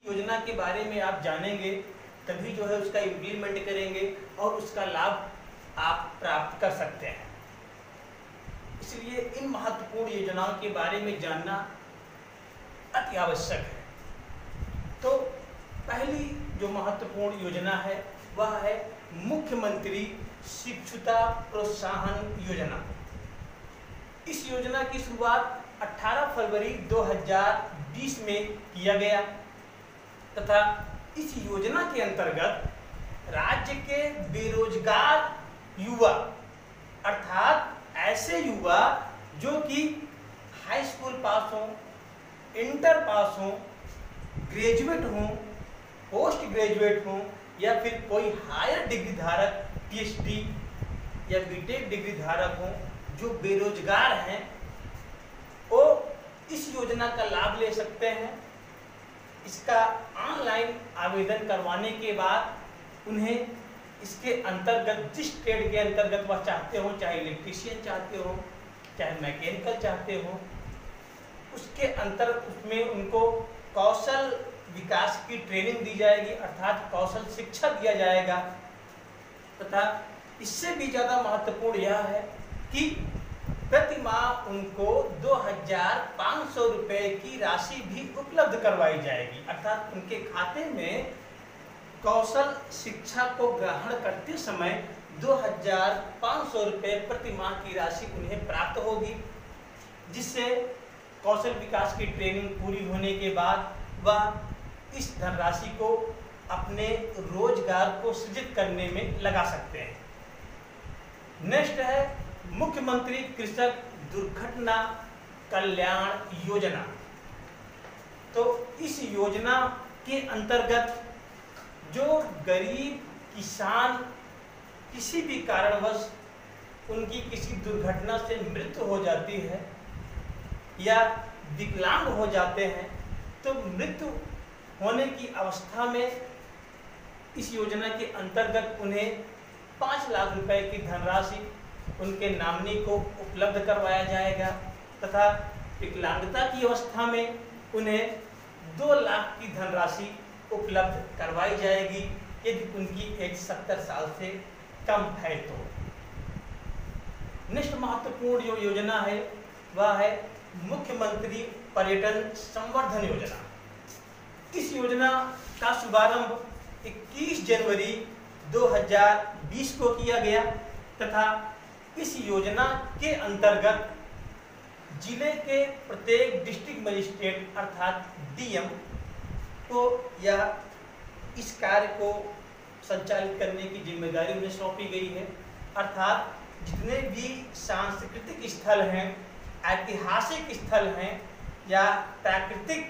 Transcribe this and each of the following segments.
योजना के बारे में आप जानेंगे तभी जो है उसका इम्प्लीमेंट करेंगे और उसका लाभ आप प्राप्त कर सकते हैं। इसलिए इन महत्वपूर्ण योजनाओं के बारे में जानना अति आवश्यक है। तो पहली जो महत्वपूर्ण योजना है वह है मुख्यमंत्री शिक्षुता प्रोत्साहन योजना। इस योजना की शुरुआत 18 फरवरी 2020 में किया गया तथा इस योजना के अंतर्गत राज्य के बेरोजगार युवा अर्थात ऐसे युवा जो कि हाई स्कूल पास हों, इंटर पास हों, ग्रेजुएट हों, पोस्ट ग्रेजुएट हों या फिर कोई हायर डिग्री धारक पीएचडी या बीटेक डिग्री धारक हों जो बेरोजगार हैं वो इस योजना का लाभ ले सकते हैं। इसका ऑनलाइन आवेदन करवाने के बाद उन्हें इसके अंतर्गत जिस ट्रेड के अंतर्गत वह चाहते हो, चाहे इलेक्ट्रीशियन चाहते हो, चाहे मैकेनिकल चाहते हो, उसमें उनको कौशल विकास की ट्रेनिंग दी जाएगी अर्थात कौशल शिक्षा दिया जाएगा। तथा इससे भी ज़्यादा महत्वपूर्ण यह है कि प्रति माह उनको 2500 रुपये की राशि भी उपलब्ध करवाई जाएगी अर्थात उनके खाते में कौशल शिक्षा को ग्रहण करते समय 2500 रुपये प्रति माह की राशि उन्हें प्राप्त होगी, जिससे कौशल विकास की ट्रेनिंग पूरी होने के बाद वह इस धनराशि को अपने रोजगार को सृजित करने में लगा सकते हैं। नेक्स्ट है मुख्यमंत्री कृषक दुर्घटना कल्याण योजना। तो इस योजना के अंतर्गत जो गरीब किसान किसी भी कारणवश उनकी किसी दुर्घटना से मृत्यु हो जाती है या विकलांग हो जाते हैं तो मृत्यु होने की अवस्था में इस योजना के अंतर्गत उन्हें 5 लाख रुपए की धनराशि उनके नामनी को उपलब्ध करवाया जाएगा तथा विकलांगता की अवस्था में उन्हें 2 लाख की धनराशि उपलब्ध करवाई जाएगी यदि उनकी एज 70 साल से कम है तो। नेक्स्ट महत्वपूर्ण जो योजना है वह है मुख्यमंत्री पर्यटन संवर्धन योजना। इस योजना का शुभारंभ 21 जनवरी 2020 को किया गया तथा इस योजना के अंतर्गत जिले के प्रत्येक डिस्ट्रिक्ट मजिस्ट्रेट अर्थात डीएम को यह इस कार्य को संचालित करने की जिम्मेदारी उन्हें सौंपी गई है अर्थात जितने भी सांस्कृतिक स्थल हैं, ऐतिहासिक स्थल हैं या प्राकृतिक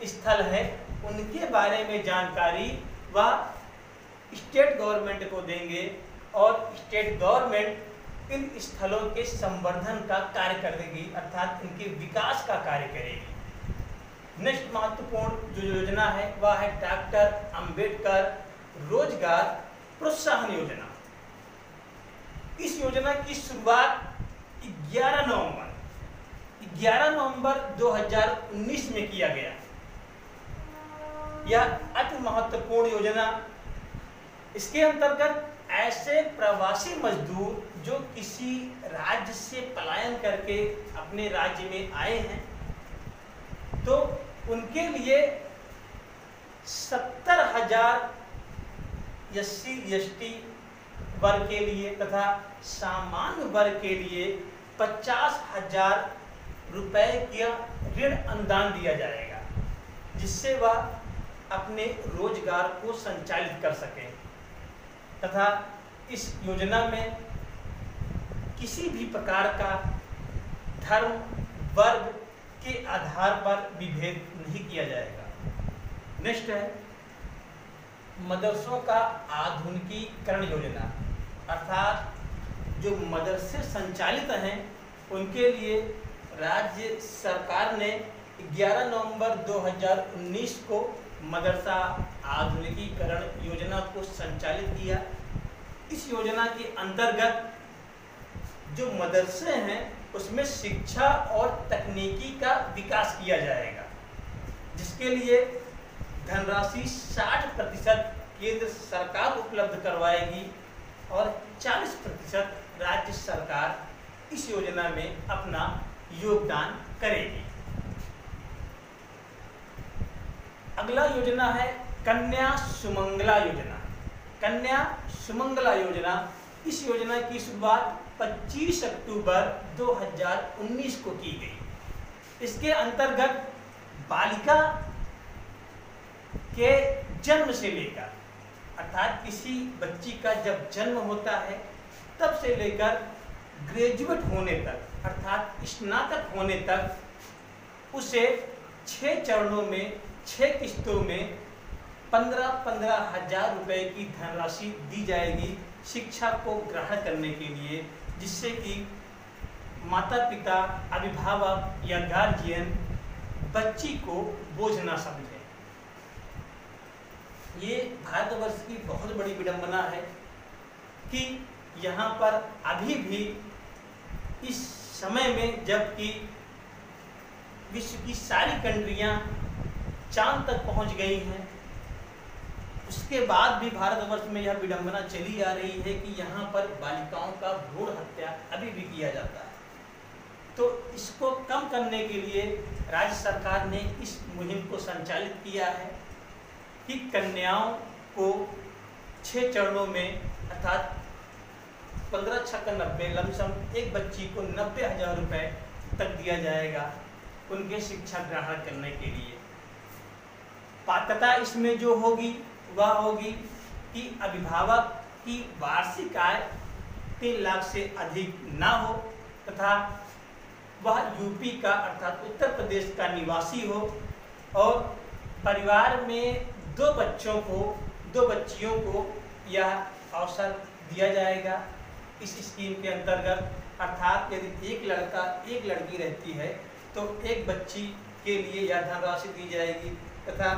स्थल हैं उनके बारे में जानकारी वह स्टेट गवर्नमेंट को देंगे और स्टेट गवर्नमेंट इन स्थलों के संवर्धन का कार्य करेगी अर्थात इनके विकास का कार्य करेगी। नेक्स्ट महत्वपूर्ण जो योजना है वह है डॉक्टर अंबेडकर रोजगार प्रोत्साहन योजना। इस योजना की शुरुआत 11 नवंबर 2019 में किया गया। यह अति महत्वपूर्ण योजना, इसके अंतर्गत ऐसे प्रवासी मजदूर जो किसी राज्य से पलायन करके अपने राज्य में आए हैं तो उनके लिए 70,000 SC/ST वर्ग के लिए तथा सामान्य वर्ग के लिए 50,000 रुपए का ऋण अनुदान दिया जाएगा जिससे वह अपने रोजगार को संचालित कर सकें तथा इस योजना में किसी भी प्रकार का धर्म वर्ग के आधार पर विभेद नहीं किया जाएगा। नेक्स्ट है मदरसों का आधुनिकीकरण योजना अर्थात जो मदरसे संचालित हैं उनके लिए राज्य सरकार ने 11 नवंबर 2019 को मदरसा आधुनिकीकरण योजना को संचालित किया। इस योजना के अंतर्गत जो मदरसे हैं उसमें शिक्षा और तकनीकी का विकास किया जाएगा जिसके लिए धनराशि 60% केंद्र सरकार उपलब्ध करवाएगी और 40% राज्य सरकार इस योजना में अपना योगदान करेगी। अगला योजना है कन्या सुमंगला योजना। कन्या सुमंगला योजना, इस योजना की शुरुआत 25 अक्टूबर 2019 को की गई। इसके अंतर्गत बालिका के जन्म से लेकर, अर्थात किसी बच्ची का जब जन्म होता है तब से लेकर ग्रेजुएट होने तक, अर्थात स्नातक होने तक उसे 6 चरणों में 6 किस्तों में 15-15 हजार रुपए की धनराशि दी जाएगी शिक्षा को ग्रहण करने के लिए, जिससे कि माता पिता, अभिभावक या गार्जियन बच्ची को बोझ ना समझे। ये भारतवर्ष की बहुत बड़ी विडंबना है कि यहाँ पर अभी भी इस समय में, जबकि विश्व की सारी कंट्रियाँ चांद तक पहुँच गई हैं, उसके बाद भी भारतवर्ष में यह विडंबना चली आ रही है कि यहाँ पर बालिकाओं का भ्रूण हत्या अभी भी किया जाता है। तो इसको कम करने के लिए राज्य सरकार ने इस मुहिम को संचालित किया है कि कन्याओं को 6 चरणों में, अर्थात 15 छक्का 90, लमसम एक बच्ची को 90,000 रुपये तक दिया जाएगा उनके शिक्षा ग्रहण करने के लिए। पात्रता इसमें जो होगी वह होगी कि अभिभावक की वार्षिक आय 3 लाख से अधिक ना हो तथा वह यूपी का, अर्थात उत्तर प्रदेश का निवासी हो और परिवार में 2 बच्चियों को यह अवसर दिया जाएगा इस स्कीम के अंतर्गत। अर्थात यदि एक लड़का एक लड़की रहती है तो एक बच्ची के लिए यह धनराशि दी जाएगी तथा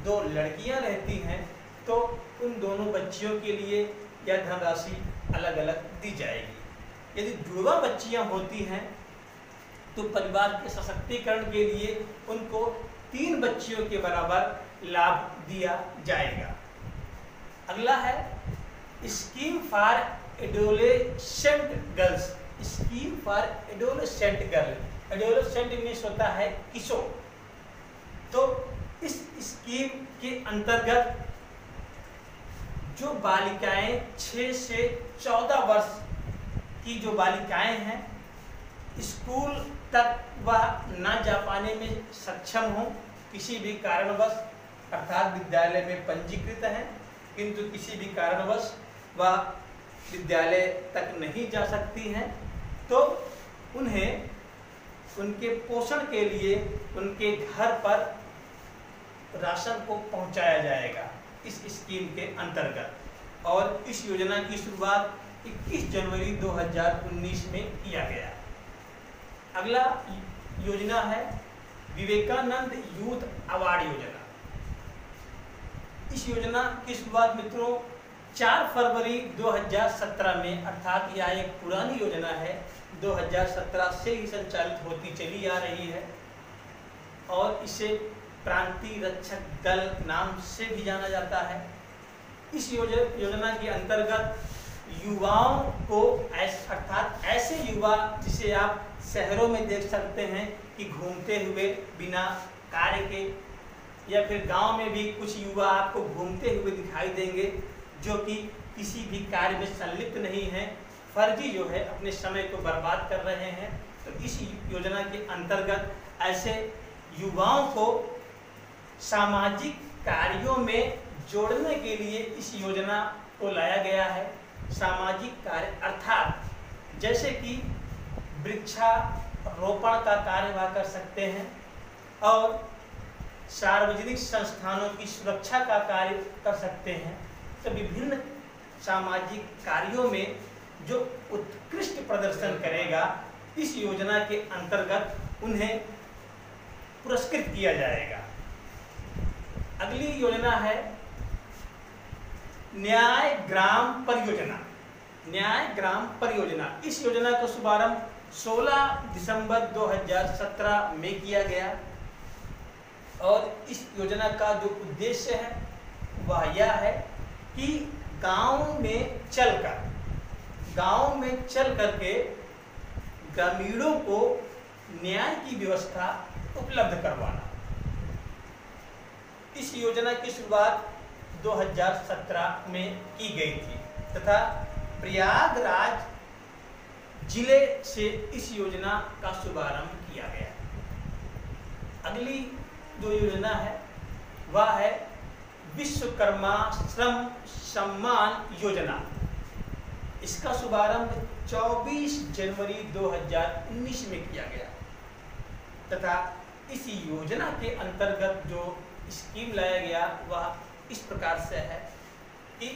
2 लड़कियां रहती हैं तो उन दोनों बच्चियों के लिए यह धनराशि अलग अलग दी जाएगी। यदि जुड़वा बच्चियां होती हैं तो परिवार के सशक्तिकरण के लिए उनको 3 बच्चियों के बराबर लाभ दिया जाएगा। अगला है scheme for adolescent girls. Scheme for adolescent girl, adolescent means होता है किशोर। तो इस स्कीम के अंतर्गत जो बालिकाएं 6 से 14 वर्ष की जो बालिकाएं हैं, स्कूल तक वह न जा पाने में सक्षम हो किसी भी कारणवश, अर्थात विद्यालय में पंजीकृत हैं किंतु किसी भी कारणवश वह विद्यालय तक नहीं जा सकती हैं, तो उन्हें उनके पोषण के लिए उनके घर पर राशन को पहुंचाया जाएगा इस स्कीम के अंतर्गत। और इस योजना की शुरुआत 21 जनवरी 2019 में किया गया। अगला योजना है विवेकानंद यूथ अवार्ड योजना। इस योजना की शुरुआत मित्रों 4 फरवरी 2017 में, अर्थात यह एक पुरानी योजना है, 2017 से ही संचालित होती चली आ रही है और इसे प्रांतीय रक्षक दल नाम से भी जाना जाता है। इस योजना के अंतर्गत युवाओं को, अर्थात ऐसे युवा जिसे आप शहरों में देख सकते हैं कि घूमते हुए बिना कार्य के, या फिर गांव में भी कुछ युवा आपको घूमते हुए दिखाई देंगे जो कि किसी भी कार्य में संलिप्त नहीं हैं, फर्जी जो है अपने समय को बर्बाद कर रहे हैं। तो इस योजना के अंतर्गत ऐसे युवाओं को सामाजिक कार्यों में जोड़ने के लिए इस योजना को लाया गया है। सामाजिक कार्य अर्थात जैसे कि वृक्षारोपण का कार्य वह कर सकते हैं और सार्वजनिक संस्थानों की सुरक्षा का कार्य कर सकते हैं। तो विभिन्न सामाजिक कार्यों में जो उत्कृष्ट प्रदर्शन करेगा इस योजना के अंतर्गत उन्हें पुरस्कृत किया जाएगा। अगली योजना है न्याय ग्राम परियोजना। न्याय ग्राम परियोजना, इस योजना का शुभारंभ 16 दिसंबर 2017 में किया गया। और इस योजना का जो उद्देश्य है वह यह है कि गांव में चल करके ग्रामीणों को न्याय की व्यवस्था उपलब्ध करवाना। इस योजना की शुरुआत 2017 में की गई थी तथा प्रयागराज जिले से इस योजना का शुभारंभ किया गया। अगली जो योजना है वह है विश्वकर्मा श्रम सम्मान योजना। इसका शुभारंभ 24 जनवरी 2019 में किया गया तथा इस योजना के अंतर्गत जो स्कीम लाया गया वह इस प्रकार से है कि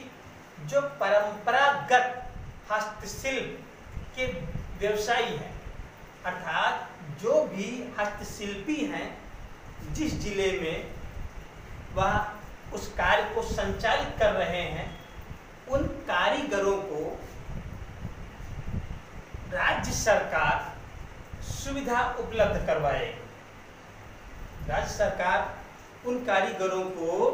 जो परंपरागत हस्तशिल्प के व्यवसायी हैं, अर्थात जो भी हस्तशिल्पी हैं, जिस जिले में वह उस कार्य को संचालित कर रहे हैं, उन कारीगरों को राज्य सरकार सुविधा उपलब्ध करवाएगी। राज्य सरकार उन कारीगरों को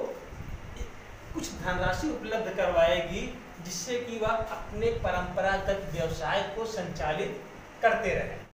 कुछ धनराशि उपलब्ध करवाएगी जिससे कि वह अपने परंपरागत व्यवसाय को संचालित करते रहें।